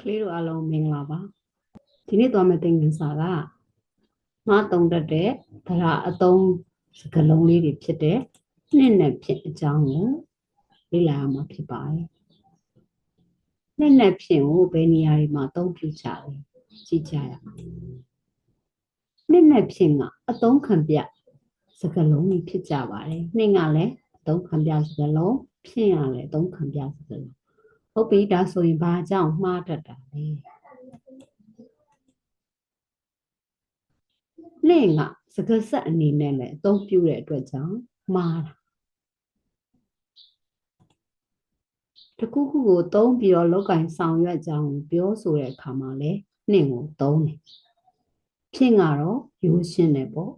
လေးတို့အလုံးမင်္ဂလာပါဒီနေ့သွားမယ့်သင်ခန်းစာကမှားသုံးတတ်တဲ့ဗရာအသုံးစကားလုံးလေးတွေဖြစ်တဲ့နှစ်နဲ့ဖြစ်အကြောင်းကိုလေ့လာရမှာဖြစ်ပါတယ်နှစ်နဲ့ဖြစ်ကိုဘယ်နေရာတွေမှာအသုံးပြုကြလဲကြည့်ကြရအောင်နှစ်နဲ့ဖြစ်ကအသုံးခံပြစကားလုံးကြီးဖြစ်ကြပါတယ်နှစ်ကလည်းအသုံးခံပြစကားလုံးဖြစ်ရလည်းအသုံးခံပြစကားလုံးဟုတ်ပြီဒါဆိုရင်ဘာကြောင့်မှားတတ်တာလဲနှစ်ကစကားဆက်အနေနဲ့လည်းအသုံးပြုတဲ့အတွက်ကြောင့်မှားတာတခုခုကိုသုံးပြီးတော့လောက်ကင်ဆောင်ရွက်ကြောင်းပြောဆိုတဲ့အခါမှာလည်းနှစ်ကိုသုံးတယ်ဖြစ်ကတော့ရိုးရှင်းတယ်ပေါ့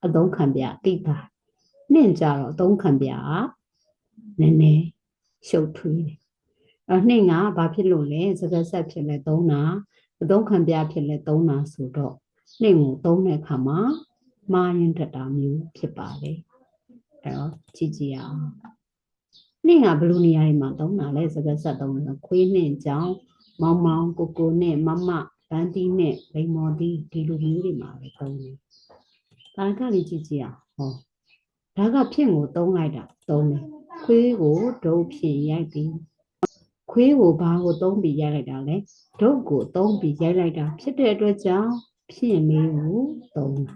အသုံးခံပြတိတာနှစ်ကြတော့အသုံးခံပြနည်းနည်းရှုပ်ထွေးတယ်နှစ်ကဘာဖြစ်လို့လဲစကားဆက်ဖြစ်လဲသုံးတာအသုံးခံပြဖြစ်လဲသုံးတာဆိုတော့နှစ်ကိုသုံးတဲ့အခါမှာမှားရင်တတာမျိုးဖြစ်ပါလေအဲ့တော့ကြည့်ကြည့်အောင်နှစ်ကဘယ်လိုနေရာတွေမှာသုံးတာလဲစကားဆက်သုံးတယ်ခွေးနှစ်ကြောင်းမောင်မောင်ကိုကိုနဲ့မမဗန်းတီးနဲ့လိမ္မော်တီးဒီလိုမျိုးတွေမှာပဲသုံးတယ်ဒါကလေးကြည့်ကြည့်အောင်ဟောဒါကဖြစ်ကိုသုံးလိုက်တာသုံးတယ်ခွေးကိုဒုတ်ဖြစ်ရိုက်ပြီးခွေးကိုဘာကိုသုံးပြီးရိုက်လိုက်တာလဲဒုတ်ကိုသုံးပြီးရိုက်လိုက်တာဖြစ်တဲ့အတွက်ကြောင့်ဖြစ်လေးကိုသုံးတာ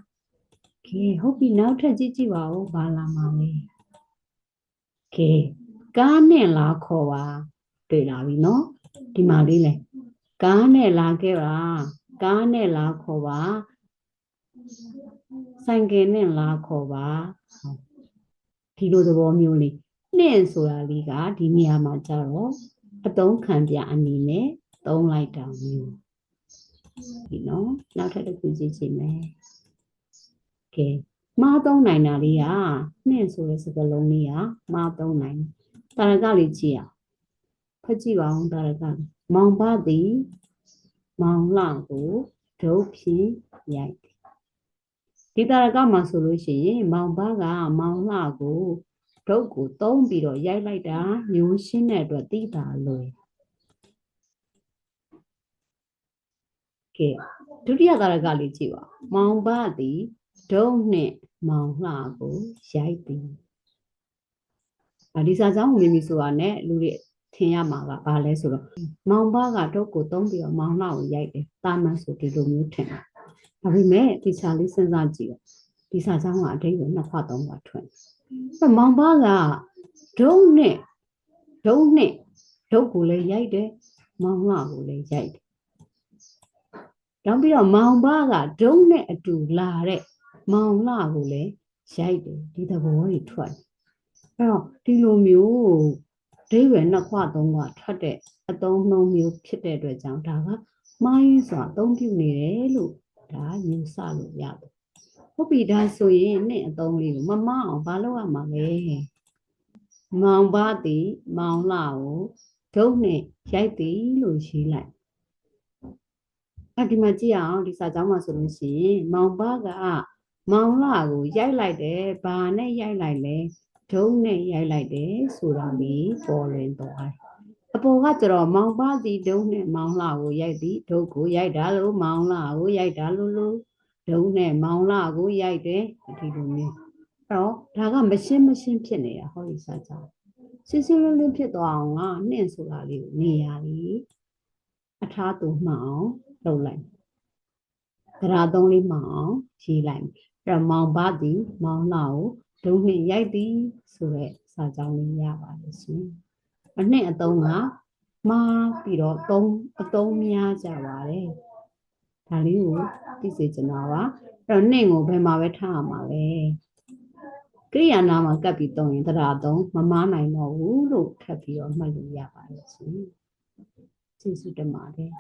ကဲဟုတ်ပြီနောက်ထပ်ကြည့်ကြည့်ပါဦးဘာလာမှာလဲကဲကားနဲ့လာခေါ်ပါတွေ့လာပြီနော်ဒီမှာလေးလေကားနဲ့လာခဲ့ပါကားနဲ့လာခေါ်ပါဆိုင်ကယ်နဲ့လာခေါ်ပါဒီလိုသဘောမျိုးလေးနဲ့ဆိုတာလေးကဒီနေရာမှာကြတော့အသုံးခံပြအနေနဲ့သုံးလိုက်တာမျိုးဒီနော်နောက်ထပ်တစ်ခုကြည့်ကြည့်မယ်ကဲမှားသုံးနိုင်တာလေးကနဲ့ဆိုတဲ့စကားလုံးလေးကမှားသုံးနိုင်တာရကလေးကြည့်အောင်ဖတ်ကြည့်ပါဦးတာရကမောင်ဘသည်မောင်လှကိုဒုတ်ဖြင့်ရိုက်ဒီတာရကမှာဆိုလို့ရှိရင်မောင်ဘကမောင်လှကိုဒုတ်ကိုသုံးပြီးတော့ရိုက်လိုက်တာမျိုးရှင်းတဲ့အတွက်သိတာလို့ကဲဒုတိယတာရကလေးကြည့်ပါမောင်ဘသည်ဒုတ်နဲ့မောင်လှကိုရိုက်သည်ဒီစာကြောင်းကိုမိမိဆိုတာနဲ့လူတွေထင်ရမှာကဘာလဲဆိုတော့မောင်ဘကဒုတ်ကိုသုံးပြီးတော့မောင်လှကိုရိုက်တယ်တာမန်ဆိုဒီလိုမျိုးထင်တယ်ဒါပေမဲ့ဒီစာလေးစဉ်းစားကြည့်တော့ဒီစာကြောင်းကအတိတ်ကိုနှစ်ခွသုံးခွထွင်တယ်မောင်ဘကဒုတ်နဲ့ဒုတ်ကိုလည်းရိုက်တယ်မောင်လှကိုလည်းရိုက်တယ်နောက်ပြီးတော့မောင်ဘကဒုတ်နဲ့အတူလာတဲ့မောင်လှကိုလည်းရိုက်တယ်ဒီသဘောတွေထွက်အဲ့တော့ဒီလိုမျိုးဒိဗယ်နှစ်ခွသုံးခွထွက်တဲ့အသုံးနှုန်းမျိုးဖြစ်တဲ့အတွက်ကြောင့်ဒါကမှားယွင်းစွာအသုံးပြုနေတယ်လို့ဒါယူဆလို့ရတယ်ဟုတ်ပြီဒါဆိုရင်နှစ်အသုံးလေးကိုမမအောင်ဘာလုပ်ရမှာလဲမောင်ဘသည်မောင်လှကိုဒုတ်နဲ့ရိုက်သည်လို့ရေးလိုက်ဒီမှာကြည့်အောင်ဒီစာကြောင်းမှာဆိုလို့ရှိရင်မောင်ဘကမောင်လှကိုရိုက်လိုက်တယ်ဘာနဲ့ရိုက်လိုက်လဲဒုတ်နဲ့ရိုက်လိုက်တယ်ဆိုတာပြီးပေါ်လွင်သွားတယ်အပေါ်ကကျတော့မောင်ဘသည်ဒုတ်နဲ့မောင်လှကိုရိုက်သည်ဒုတ်ကိုရိုက်တာလို့မောင်လှကိုရိုက်တာလို့ဒုတ်နဲ့မောင်လှကိုရိုက်တယ်ဒီလိုမျိုးအဲ့တော့ဒါကမရှင်းဖြစ်နေတာဟောဒီစာကြောင်းရှင်းလင်းဖြစ်သွားအောင်ကနှင့်ဆိုတာလေးကိုနေရာလေးအထားသူမှအောင်လုပ်လိုက်တရားသုံးလေးမှအောင်ရေးလိုက်အဲ့တော့မောင်ဘသည်မောင်လှကိုဒုတ်နဲ့ရိုက်သည်ဆိုတဲ့စာကြောင်းလေးရပါတယ်ရှင်အနှစ်အသုံးကမှားပြီးတော့အသုံးများကြပါတယ်ဒါလေးကိုသိစေချင်တာပါအဲ့တော့နှစ်ကိုဘယ်မှာပဲထားရမှာလဲကိရိယာနာမှာကပ်ပြီးသုံးရင်တရားသုံးမမှားနိုင်တော့ဘူးလို့ထပ်ပြီးတော့မှတ်လို့ရပါတယ်ရှင်ကျေးဇူးတင်ပါတယ်